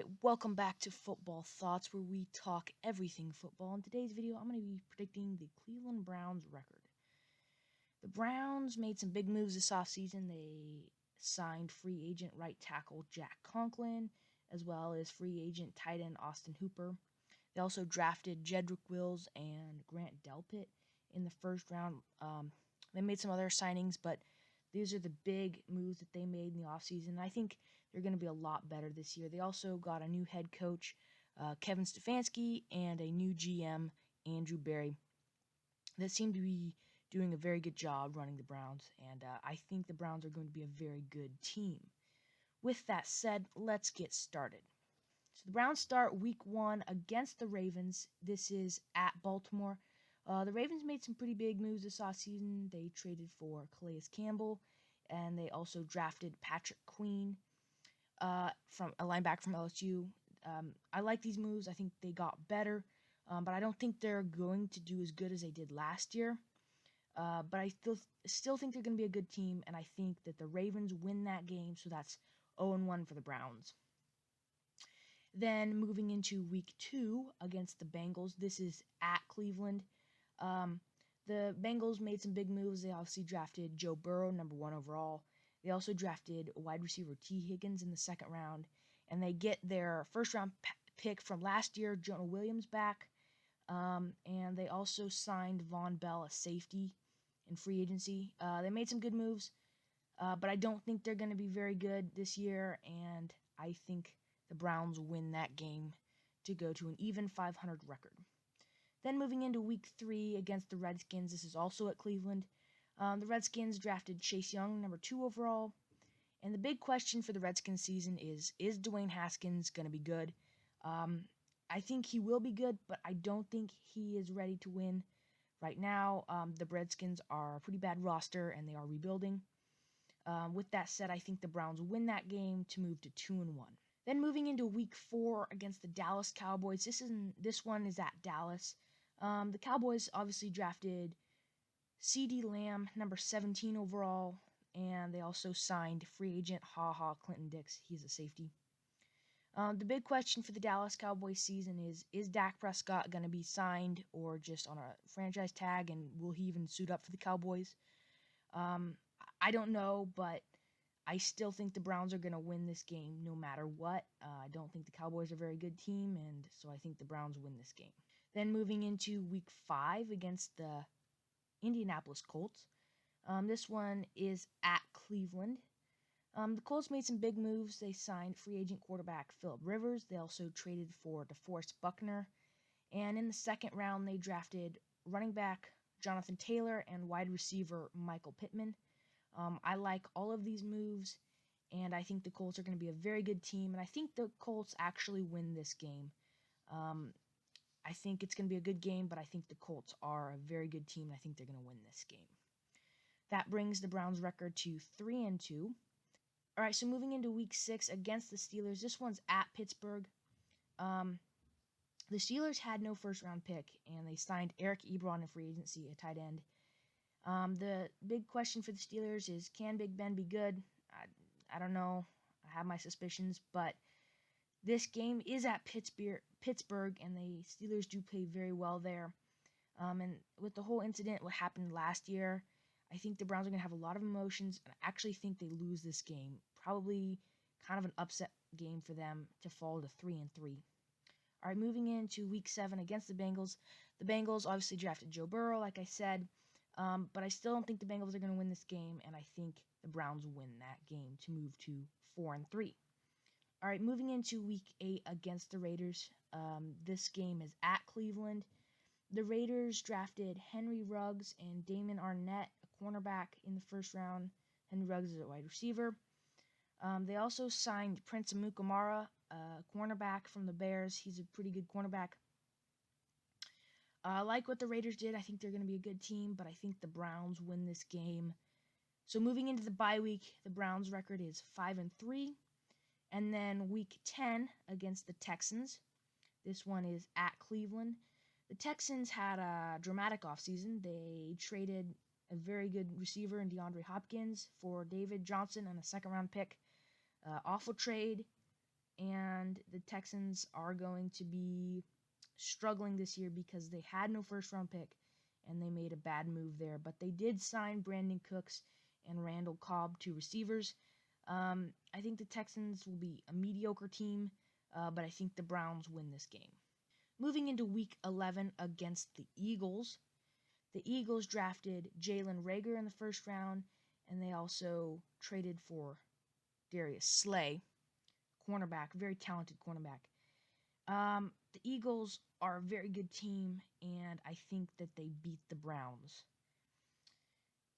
Alright, welcome back to Football Thoughts, where we talk everything football. In today's video, I'm going to be predicting the Cleveland Browns record. The Browns made some big moves this offseason. They signed free agent right tackle Jack Conklin, as well as free agent tight end Austin Hooper. They also drafted Jedrick Wills and Grant Delpit in the first round. They made some other signings, but these are the big moves that they made in the offseason. I think they're going to be a lot better this year. They also got a new head coach, Kevin Stefanski, and a new GM, Andrew Berry, that seem to be doing a very good job running the Browns, and I think the Browns are going to be a very good team. With that said, let's get started. So the Browns start week 1 against the Ravens. This is at Baltimore. The Ravens made some pretty big moves this offseason. They traded for Calais Campbell, and they also drafted Patrick Queen, from a linebacker from LSU. I like these moves. I think they got better, but I don't think they're going to do as good as they did last year. But I still think they're going to be a good team, and I think that the Ravens win that game, so that's 0-1 for the Browns. Then moving into week 2 against the Bengals. This is at Cleveland. The Bengals made some big moves. They obviously drafted Joe Burrow, number 1 overall. They also drafted wide receiver T. Higgins in the second round. And they get their first round pick from last year, Jonah Williams, back. And they also signed Von Bell, a safety, in free agency. They made some good moves, but I don't think they're going to be very good this year. And I think the Browns win that game to go to an even 500 record. Then moving into week 3 against the Redskins. This is also at Cleveland. The Redskins drafted Chase Young, number 2 overall. And the big question for the Redskins season is Dwayne Haskins going to be good? I think he will be good, but I don't think he is ready to win right now. The Redskins are a pretty bad roster, and they are rebuilding. With that said, I think the Browns win that game to move to 2-1. Then moving into week 4 against the Dallas Cowboys. This one is at Dallas. The Cowboys obviously drafted CeeDee Lamb, number 17 overall, and they also signed free agent Clinton Dix. He's a safety. The big question for the Dallas Cowboys season is Dak Prescott going to be signed or just on a franchise tag, and will he even suit up for the Cowboys? I don't know, but I still think the Browns are going to win this game no matter what. I don't think the Cowboys are a very good team, and so I think the Browns win this game. Then moving into week 5 against the Indianapolis Colts. This one is at Cleveland. The Colts made some big moves. They signed free agent quarterback Phillip Rivers. They also traded for DeForest Buckner. And in the second round, they drafted running back Jonathan Taylor and wide receiver Michael Pittman. I like all of these moves, and I think the Colts are going to be a very good team, and I think the Colts actually win this game. I think it's going to be a good game, but I think the Colts are a very good team, and I think they're going to win this game. That brings the Browns' record to 3-2. All right, so moving into week 6 against the Steelers. This one's at Pittsburgh. The Steelers had no first-round pick, and they signed Eric Ebron in free agency, a tight end. The big question for the Steelers is, can Big Ben be good? I don't know. I have my suspicions, but this game is at Pittsburgh, and the Steelers do play very well there. And with the whole incident, what happened last year, I think the Browns are going to have a lot of emotions, and I actually think they lose this game. Probably kind of an upset game for them to fall to 3-3. All right, moving into week 7 against the Bengals. The Bengals obviously drafted Joe Burrow, like I said, but I still don't think the Bengals are going to win this game, and I think the Browns win that game to move to 4-3. All right, moving into week 8 against the Raiders. This game is at Cleveland. The Raiders drafted Henry Ruggs and Damon Arnett, a cornerback, in the first round. Henry Ruggs is a wide receiver. They also signed Prince Amukamara, a cornerback from the Bears. He's a pretty good cornerback. I like what the Raiders did. I think they're going to be a good team, but I think the Browns win this game. So moving into the bye week, the Browns' record is 5-3. And then week 10 against the Texans. This one is at Cleveland. The Texans had a dramatic offseason. They traded a very good receiver in DeAndre Hopkins for David Johnson and a second-round pick. Awful trade. and the Texans are going to be struggling this year because they had no first-round pick, and they made a bad move there. But they did sign Brandon Cooks and Randall Cobb, two receivers. I think the Texans will be a mediocre team, but I think the Browns win this game. Moving into Week 11 against the Eagles drafted Jalen Reagor in the first round, and they also traded for Darius Slay, cornerback, very talented cornerback. The Eagles are a very good team, and I think that they beat the Browns.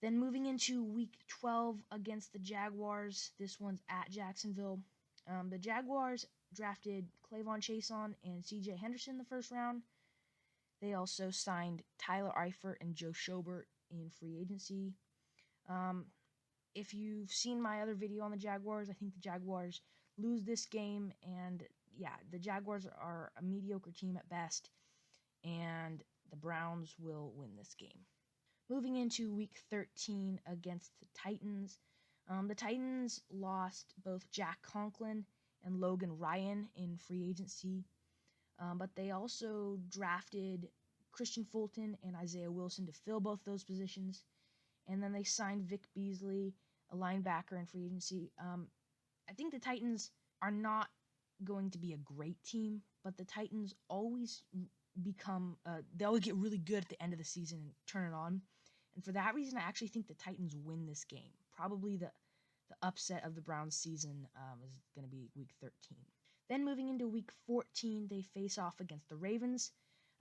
Then moving into Week 12 against the Jaguars, this one's at Jacksonville. The Jaguars drafted Clavon Chason and C.J. Henderson in the first round. They also signed Tyler Eifert and Joe Schobert in free agency. If you've seen my other video on the Jaguars, I think the Jaguars lose this game. And yeah, the Jaguars are a mediocre team at best, and the Browns will win this game. Moving into Week 13 against the Titans. The Titans lost both Jack Conklin and Logan Ryan in free agency. But they also drafted Christian Fulton and Isaiah Wilson to fill both those positions. And then they signed Vic Beasley, a linebacker, in free agency. I think the Titans are not going to be a great team, but the Titans always they always get really good at the end of the season and turn it on. And for that reason, I actually think the Titans win this game. Probably the upset of the Browns season is going to be Week 13. Then moving into Week 14, they face off against the Ravens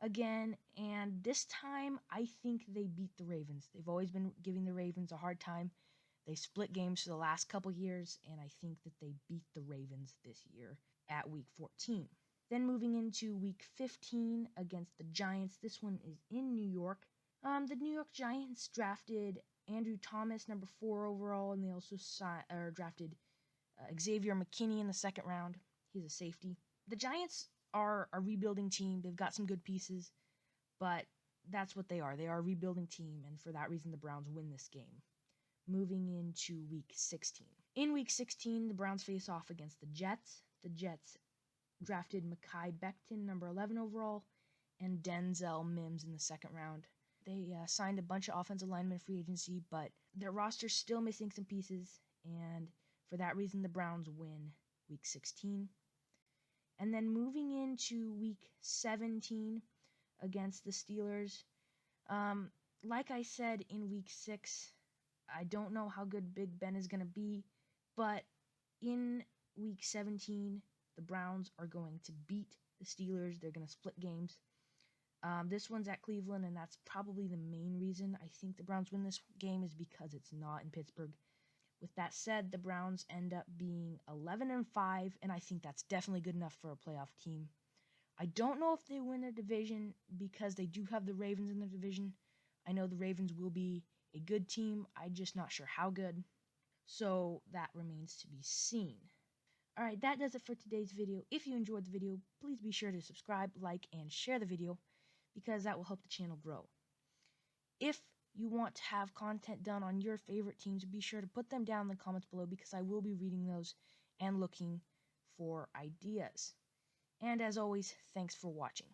again, and this time I think they beat the Ravens. They've always been giving the Ravens a hard time. They split games for the last couple years, and I think that they beat the Ravens this year at Week 14. Then moving into Week 15 against the Giants. This one is in New York. The New York Giants drafted Andrew Thomas, number 4 overall, and they also drafted Xavier McKinney in the second round. He's a safety. The Giants are a rebuilding team. They've got some good pieces, but that's what they are. They are a rebuilding team, and for that reason, the Browns win this game. Moving into Week 16. In Week 16, the Browns face off against the Jets. The Jets drafted Mekhi Becton, number 11 overall, and Denzel Mims in the second round. They signed a bunch of offensive linemen free agency, but their roster's still missing some pieces, and for that reason, the Browns win Week 16. And then moving into Week 17 against the Steelers. Like I said in Week 6, I don't know how good Big Ben is going to be, but in Week 17, the Browns are going to beat the Steelers. They're going to split games. This one's at Cleveland, and that's probably the main reason I think the Browns win this game is because it's not in Pittsburgh. With that said, the Browns end up being 11-5, and I think that's definitely good enough for a playoff team. I don't know if they win their division because they do have the Ravens in their division. I know the Ravens will be a good team. I'm just not sure how good. So that remains to be seen. Alright, that does it for today's video. If you enjoyed the video, please be sure to subscribe, like, and share the video because that will help the channel grow. If you want to have content done on your favorite teams, be sure to put them down in the comments below because I will be reading those and looking for ideas. And as always, thanks for watching.